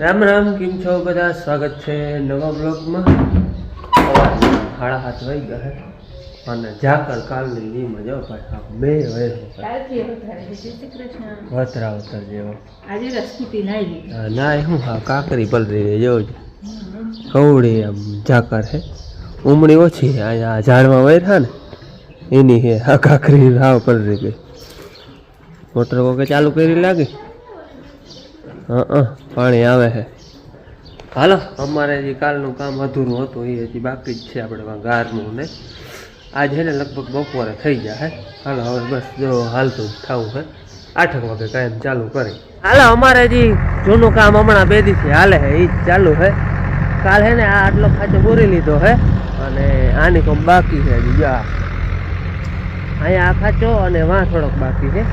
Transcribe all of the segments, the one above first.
રામ રામ, કેમ છો બધા? સ્વાગત છે નવા બ્લોગમાં। 7:30 વાગી ગયા હે અને ઝાકળ કાલની નીમ જો ભાઈ બે હોય વતરા વતર જેવો ના હું હા કાકરી પલરી જો કવડી આમ ઝાકળ હે ઉમળી ઓછી અહીંયા ઝાડમાં વૈરા ને એની હે આ કાકરી હાવ પલરી ગઈ। મોટર કોકે ચાલુ કરી લાગી। પાણી આવે છે। હાલો અમારે જે કાલનું કામ અધૂરું હતું એ હજી બાકી જ છે આપણે ગારનું ને આજ છે ને લગભગ બપોરે થઈ જાય। હાલો હવે બસ જો હાલતું થવું છે 8 વાગે કાયમ ચાલુ કરી। હાલો અમારે જે જૂનું કામ હમણાં 2 દિવસથી હાલે છે એ જ ચાલુ છે। કાલ છે ને આ આટલો ખાચો બોરી લીધો છે અને આની કોમ બાકી છે હજી જો અહીંયા આ ખાચો અને વાં થોડોક બાકી છે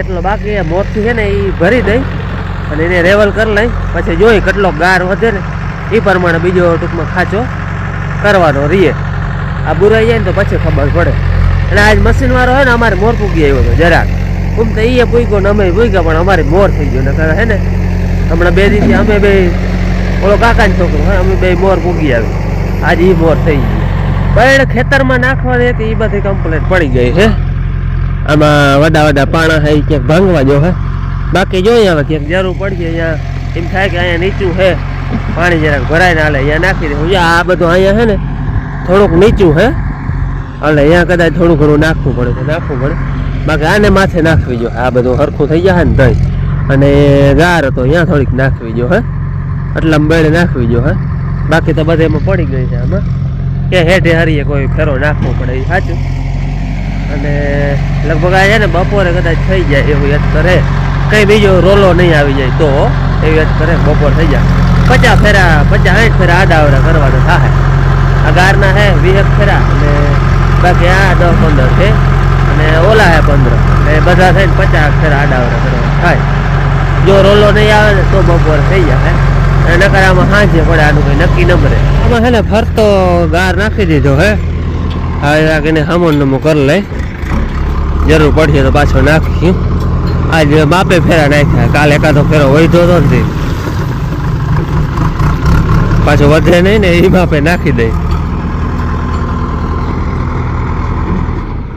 એટલો બાકી મોરથી છે ને એ ભરી દઈ અને એને રેવલ કરી લઈ પછી જોઈ કેટલો ગાર વધે ને એ પ્રમાણે બીજો ટૂંકમાં ખાચો કરવાનો રહીએ। આ બુરાઈ જાય ને તો પછી ખબર પડે। અને આજ મશીન વાળો હોય ને અમારે મોર પૂગી આવ્યો હતો જરાક ઉમ તો એ પૂગ્યો ને અમે પૂગ્યા પણ અમારે મોર થઈ ગયો ને હે ને હમણાં 2 દિવસથી અમે બે ઓલો કાકાનો છોકરો હોય અમે બે મોર પૂગી આવી આજે એ મોર થઈ ગઈ। બળ ખેતરમાં નાખવાની હતી એ બધી કમ્પ્લેટ પડી ગઈ છે। આમાં વડા પાણા છે ક્યાંક ભાંગવા જો હે બાકી જોઈએ હવે ક્યાંક જરૂર પડશે અહીંયા એમ થાય કે અહીંયા નીચું છે પાણી જરાક ભરાઈને હાલે અહીંયા નાખી દે। આ બધું અહીંયા છે ને થોડુંક નીચું છે એટલે અહીંયા કદાચ થોડું ઘણું નાખવું પડે તો નાખવું પડે બાકી આને માથે નાખવી જો આ બધું સરખું થઈ જાય ને દહીં અને ગાર હતો અહીંયા થોડીક નાખવી જો હે એટલામાં બેડે નાખવી જો હે બાકી તો બધે એમાં પડી ગઈ છે। આમાં કે હેઠે હરીએ કોઈ ફેરો નાખવો પડે એ સાચું અને લગભગ આ છે ને બપોરે કદાચ થઈ જાય એવું યાદ કરે કઈ બીજો રોલો નહીં આવી જાય તો એવી યાદ કરે બપોર થઈ જાય 50 ફેરા 50-60 ફેરા આડાવડા કરવાના થાય। આ ગારના હે 20 ફેરા અને બાકી આ 10-15 છે અને ઓલા હે 15 એટલે બધા થઈને 50 ફેરા આડાવડા કરવાના થાય। જો રોલો નહીં આવે ને તો બપોર થઈ જાય અને નકર આમાં સાંજે પડે આનું કંઈ નક્કી ન મળે। આમાં છે ને ફરતો ગાર નાખી દીધો હે હવે એને હમણ નમો કરી લઈ જરૂર પડશે તો પાછો નાખી। આજ બાપે ફેરા નાખ્યા કાલે એકાદો ફેરો વધ્યો હતો ને પાછો વધે નહીં ને એ બાપે નાખી દઈ।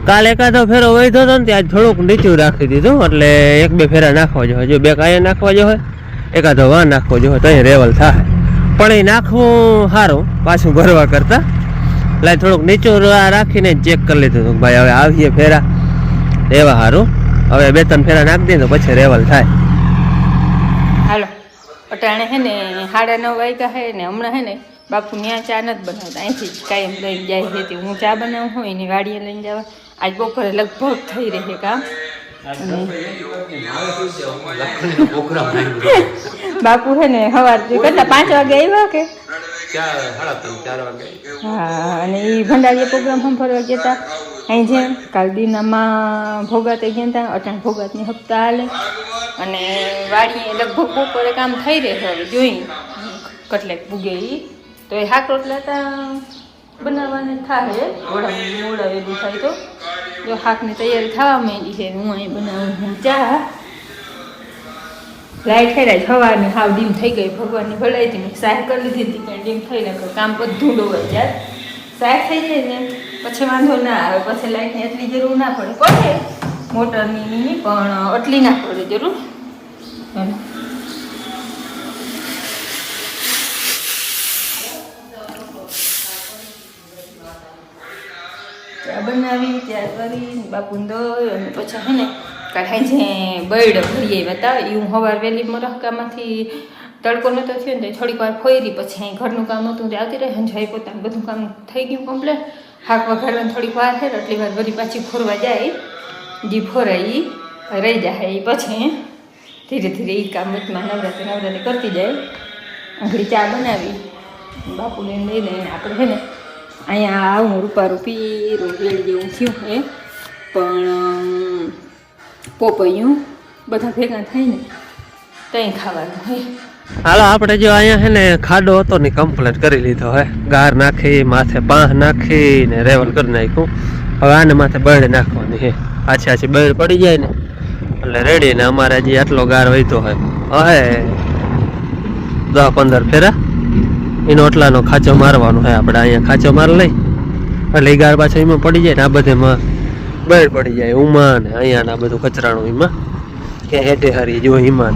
કાલે એકાદો ફેરો વધ્યો હતો ને આજ થોડુંક નીચું રાખી દીધું એટલે 1-2 ફેરા નાખવા જોઈએ જો 2 કાંઈ નાખવા જોઈએ એકાદો વાં નાખવો જોઈએ તો અહીં રેવલ થાય પણ એ નાખવું સારું પાછું ભરવા કરતા એટલે થોડુંક નીચું રાખીને ચેક કરી લીધું હતું ભાઈ હવે આવીએ ફેરા એવા સારું હવે 2-3 ફેરા નાખી દે તો પછી રેવલ થાય। હાલો અટાણે હે ને 9:30 વાગ્યા હે ને હમણાં હે ને બાપુ ત્યાં ચા નથી બનાવતા અહીંથી જ કાયમ લઈને જાય છે હું ચા બનાવું હોય એની વાડીએ લઈને જવા આજ બપોરે લગભગ થઈ રહે કામ બાપુ હે ને સવારથી કેટલા 5 વાગે આવ્યા કે 4 વાગે હા અને એ ભંડારીએ પ્રોગ્રામ સાંભળવા ગયા હતા અહીં છે કાલ દીનામાં ભોગાતે ગયા હતા અટાણ ભોગાતની હપ્તા હાલે અને વાડીએ લગભગ બપોરે કામ થઈ રહે હવે જોઈ કટલેક પૂગે એ તો એ શાક રોટલા હતા બનાવવાને થાય મોડા વેલું થાય તો જો શાકની તૈયારી થવા માંડી છે હું અહીં બનાવું હું ચા લાઈટ થઈ જાય સવારની હાવ ડીમ થઈ ગઈ ભગવાનની ભલાઈ હતી સાહેબ કરી લીધી હતી કે ડીમ થઈ ને કામ બધું ધૂંડોવાય જાય સાહેબ થઈ જાય ને પછી વાંધો ના આવે પછી લાઈટની એટલી જરૂર ના પડે મોટરની નહીં પણ એટલી ના પડે જરૂર ચા બનાવી ત્યાં કરી બાપુને દોય અને પછી હે ને કાઢાઈ જે બળ ભરીએ બતાવે એ હું સવાર વહેલી મરહકામાંથી તડકો નહોતો થયો ને થોડીક વાર ફોરી પછી અહીં ઘરનું કામ હતું તે આવતી રહે જઈ પોતાનું બધું કામ થઈ ગયું કમ્પ્લેટ શાક વઘારવાની થોડીક વાર છે એટલી વાર બધી પાછી ફોરવા જાય જે ફોરાય એ રહી જાય એ પછી ધીરે ધીરે એ કામ વચમાં નવરાત્રી કરતી જાય। આંગળી ચા બનાવી બાપુને લઈ લઈને આપણે છે ને અહીંયા આવું રૂપી રોટલી જેવું થયું એ પણ પોપૈયું બધા ભેગા થઈને ત્યાં ખાવાનું હોય। હાલો આપણે જો અહીંયા છે ને ખાડો હતો ને કમ્પ્લીટ કરી લીધો હે ગાર નાખી માથે પાંહ નાખી ને રેવલ કરી નાખ્યું હવે આને માથે બળ નાખવાની હે આછી બળ પડી જાય ને એટલે રેડી ને અમારે હજી આટલો ગાર વહીતો હોય હવે 10-15 ફેરા એનો એટલાનો ખાંચો મારવાનો છે આપણે. અહીંયા ખાંચો માર લઈ એટલે ગાર પાછો એમાં પડી જાય ને આ બધેમાં બળ પડી જાય ઉમા ને અહીંયા ના બધું કચરાનું એમાં કે હેઠે હારી જો હિમાન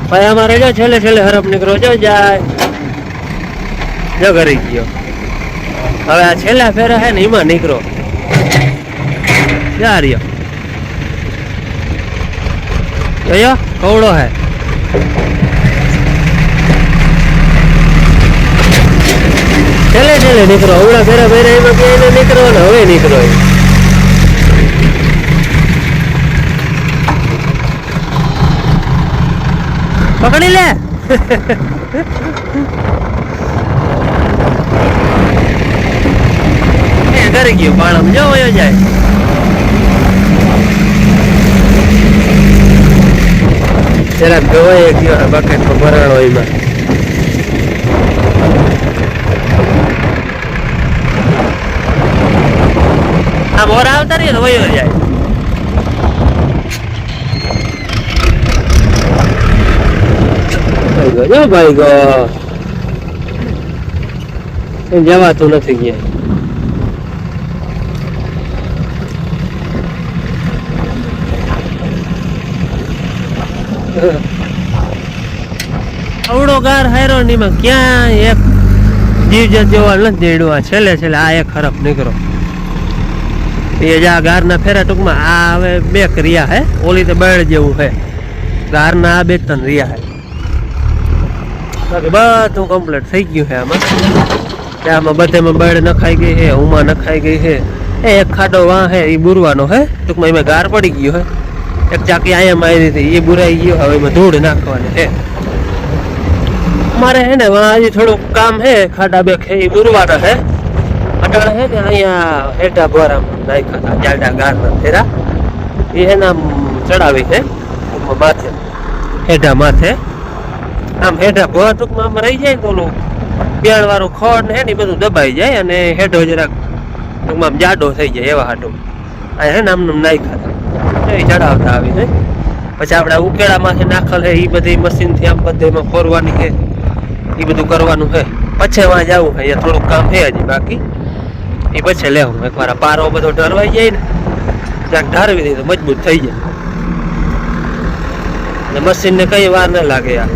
ભાઈ અમારે જો છેલ્લે હરફ નીકળો જો જાય જો કરી ગયો. હવે આ છેલ્લા ફેરા હે ને એમાં નીકળો યાર યો કવડો હે છેલ્લે નીકળો હવડા ફેરા એમાં ક્યાંય નીકળો ને હવે નીકળો પકડી લે કરી ગયો પાણમ જો વયો જાય. જરાક ગવાય ગયો બકેટ માં ભરાણો એમાં. આ મોર આવતા રહીએ તો વયો જાય. ભાઈ ગો જવાતું નથી ગયા. અવડો ગાર હાયરો નીમાં ક્યાં એક જીવજંત જોવા નથી દેડવા. છેલ્લે આ એક હરફ નીકળો એ જ આ ગારના ફેરા ટૂંકમાં આ હવે 2 ક્રિયા હે. ઓલી તો બળ જેવું હે ગારના આ 2-3 રિયા હે. બધું કમ્પ્લીટ થઈ ગયું છે આમાં. આમાં બધેમાં બળ નખાઈ ગઈ છે ઉમા નખાઈ ગઈ છે. એક ખાડો વાં હે એ બુરવાનો હે ટૂંકમાં એમાં ગાર પડી ગયો હે. એક ચાકી અહીંયા મારી હતી એ બુરાઈ ગયો. હવે એમાં ધૂળ નાખવાની છે મારે હે ને. હજી થોડુંક કામ હે ખાડા 2 છે એ બુરવાના હે. અટાણે હે ને અહીંયા હેઠા ભરામ નાખ્યા જાડા ગારના ફેરા એ એના ચડાવી છે માથે હેઠા માથે આમ હેઠા ભર ટૂંકમાં આમ રહી જાય ને ઓલું બેણ વાળું ખડ ને હે ને બધું દબાઈ જાય અને હેઠો જરાક ટૂંકમાં જાડો થઈ જાય એવા હાટું આ હે ને આમને નાખ્યા એ ચડાવતા આવી છે. પછી આપણે ઉકેળામાંથી નાખેલ છે એ બધી મશીનથી આમ બધેમાં ફોરવાની છે એ બધું કરવાનું છે. પછી વાં જવું છે અહીંયા થોડુંક કામ છે હજી બાકી એ પછી લેવું. એકવાર પારો બધો ઢરવાઈ જાય ને ક્યાંક ઢારવી દઈએ તો મજબૂત થઈ જાય ને મશીનને કઈ વાર ન લાગે. યાર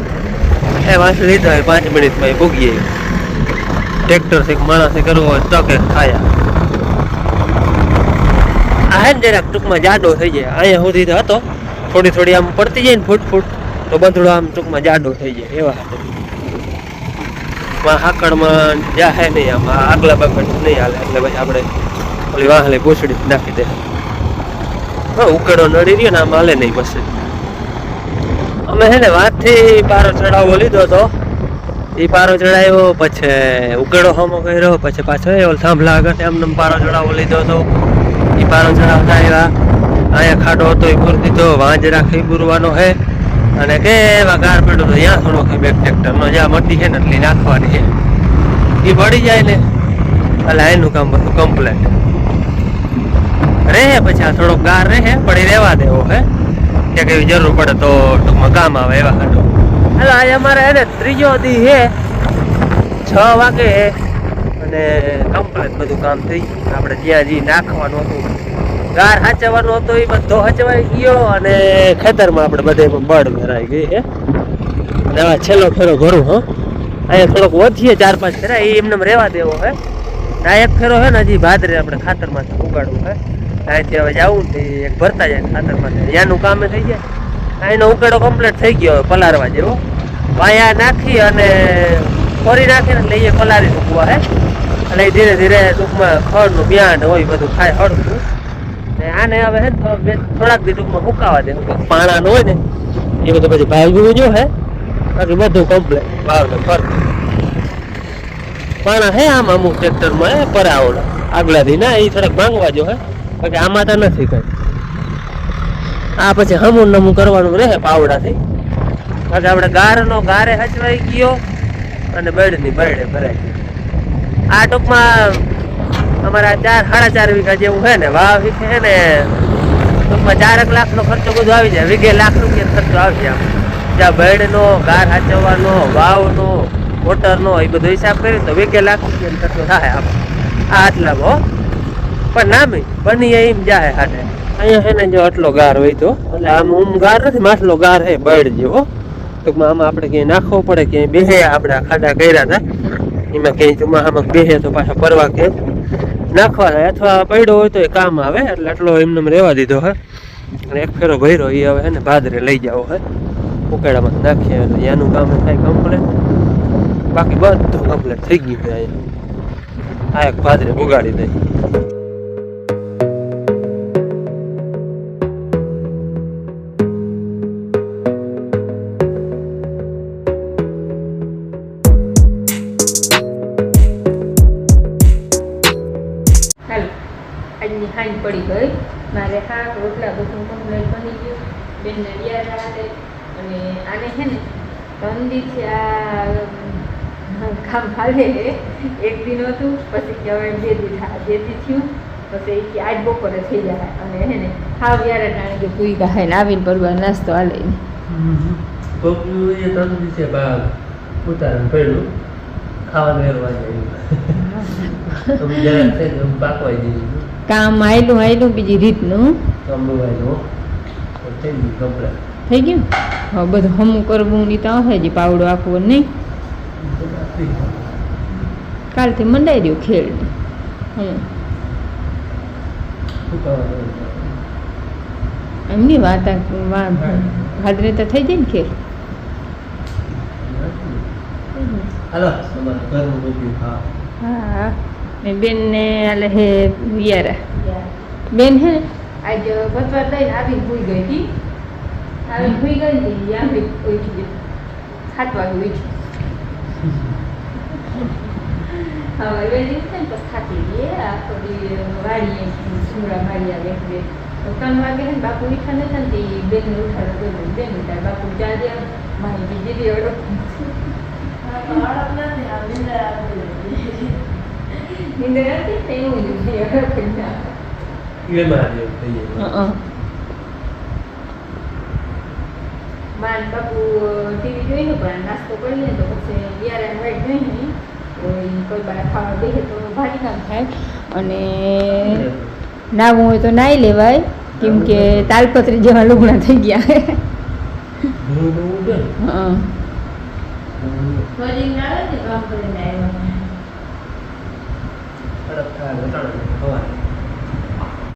એ વાંચ લીધા હોય 5 મિનિટમાં એ ભૂગીએ. ટ્રેક્ટરથી માણસથી કરવો હોય તકે ખાયા. આ હે ને જરાક ટૂંકમાં જાડો થઈ જાય. અહીંયા સુધી તો હતો થોડી આમ પડતી જાય ને ફૂટ તો બંધડો આમ ટૂંકમાં જાડો થઈ જાય એવા હતો. હાકડમાં જાહે નહીં આમ આગલા બગડ નહીં હાલે એટલે પછી આપણે ઓલી વાહલે પૂછડી નાખી દે. ઉકેડો નડી રહ્યો ને આમ હાલે નહીં. પછી અમે હે ને વાતથી પારો ચડાવવો લીધો હતો. એ પારો ચડાવ્યો પછી ઉકેડો હમો કર્યો પછી પાછો ઓલ થાંભલા આગળ એમને પારો ચડાવવો લીધો હતો. એ પારો ચડાવતા આવ્યા. અહીંયા ખાડો હતો એ પૂર દીધો. વાંજ રાખી બુરવાનો હે અને કેવા ગાર પડ્યો તો ત્યાં થોડો બેક ટ્રેક્ટરનો જ્યાં મટી છે ને એટલી નાખવાની છે. એ પડી જાય ને એટલે એનું કામ બધું કમ્પ્લેટ રહે. પછી આ થોડોક ગાર રહે પડી રહેવા દેવો હે કે કેવી જરૂર પડે તો ટૂંકમાં કામ આવે એવા ખાડો. એટલે આજે અમારે એને 3જો દી છે 6 વાગે અને કમ્પ્લેટ બધું કામ થઈ ગયું. આપણે જ્યાં જે નાખવાનું હતું ગાર હાચવવાનો હતો એ બધો હચવાઈ ગયો અને ખેતરમાં આપણે બધે બળ ભરાઈ ગઈ છે. અને હવે છેલ્લો ફેરો ભરું. અહીંયા થોડોક વધીએ 4-5 ફેરા એ એમને રહેવા દેવો હે. આ એક ફેરો હે ને હજી ભાદરે આપણે ખાતરમાંથી ઉગાડવું હે. અહીંથી હવે જવું ને એક ભરતા જાય ખાતરમાંથી ત્યાંનું કામ થઈ જાય. અહીંનો ઉકેડો કમ્પ્લીટ થઈ ગયો પલારવા જેવો. વાયા નાખી અને ફોરી નાખીને લઈએ પલારી મૂકવા હે. એટલે ધીરે ધીરે ટૂંકમાં ખડનું બ્યાંડ હોય બધું ખાય હળવું. આને હવે હે થોડાક દી ટૂંકમાં મુકાવા દે. પાણાનું હોય ને એ બધું પછી ભાગવું જો હે બાકી બધું કમ્પ્લેટ ભાવને ફરતું પાણા હે આમ અમુક ટ્રેક્ટરમાં હે પરાવડા આગલા દી ના એ થોડાક માંગવા જો હે બાકી આમાં તો નથી કઈ. આ પછી હમું નમું કરવાનું રહે પાવડાથી બાકી આપણે ગારનો ગારે હચવાઈ ગયો અને બળની બળે ભરાઈ ગયો. આ ટૂંકમાં અમારા 4-4.5 વીઘા જેવું છે ને વાવ છે ને ટૂંકમાં 4 લાખનો ખર્ચો બધો આવી જાય. વીઘે ₹1 લાખ ખર્ચો આવી જાય. જ્યાં બેડનો, ગાર હાચવવાનો, વાવનો, મોટરનો એ બધો હિસાબ કરીએ તો 2 લાખ રૂપિયા ખર્ચો થાય આપણે આ આટલામાં. પણ નામે બની એમ જાય હાટે. અહીંયા છે ને જો આટલો ગાર હોય તો એટલે આમ ગાર નથી, માટલો ગાર હે બેડ જેવો. ટૂંકમાં આમાં આપણે ક્યાંય નાખવો પડે, ક્યાંય બેહે, આપણે ખાડા કર્યા હતા એમાં ક્યાંય ચોમાસામાં બેહે તો પાછા પરવા ક્યાંય નાખવાના અથવા પડ્યો હોય તો એ કામ આવે. એટલે આટલો એમને રહેવા દીધો હે. અને એક ફેરો ભર્યો એ હવે ને ભાદરે લઈ જાવ હે, ઉકેડામાં નાખીએ એટલે એનું કામ થાય કમ્પ્લેટ. બાકી બધું કમ્પ્લેટ થઈ ગયું છે અહીંયા. આ એક ભાદરે ઉગાડી દઈ. આજની હાંજ પડી ગઈ. મારે શાક રોટલા બધું કમ્પ્લેટ બની ગયું. બેનને યાદ આવે અને આને છે ને ઠંડીથી આ કામ હાલે. એક દિન હતું પછી કે હવે 2 દી થયું પછી કે આજ બપોરે થઈ જાય. અને હે ને હાવ યાર ટાણે કે પૂઈ ગાય ને આવીને પરવાર નાસ્તો હાલે ને કોકનું એ 3 દિવસે બાદ ઉતારણ પડ્યું ખાવાનું વેરવા જાય તો બીજા છે ને પાકવાઈ દીધું કામ આયલું બીજી રીતનું કમળવાયનું થઈ ગયું કમ્પ્લેટ થઈ ગયું. હવે બધું હમું કરવું નહીં તો હે જ પાવડો આપવો નહીં. કાલથી મંડાઈ રહ્યું ખેડ. એમની વાત ભાદરે તો થઈ જાય ને ખેડ. હાલો તમારે ઘરનું બધું હા મેં બેનને આલે હે વિયારા બેન હે આજ બતવાર લઈને આવીને ભૂઈ ગઈ હતી. આવીને ભૂઈ ગઈ હતી આવી ઉઠી ગઈ 7 વાગે ઉઠી. હવે વેલી છે ને પછી થાકી ગઈ. આખો દી વાળીએ સુમડા મારી આવે 3 વાગે ને બાપુ ઉઠા નતા ને બેન ઉઠાડો બેન ઉઠાડ બાપુ ચા દે મારી બીજી દી અડો નીંદર આવતી ને એવું જ માન બાપુ ટીવી જોઈને પણ નાસ્તો કરીએ તો પછી બિયારા વાઈટ જોઈને કોઈ બાર ખાવા બેસે તો ભારી કામ થાય. અને નાવું હોય તો નાહી લેવાય કેમ કે તાલપત્રી જેવા લુગડા થઈ ગયા.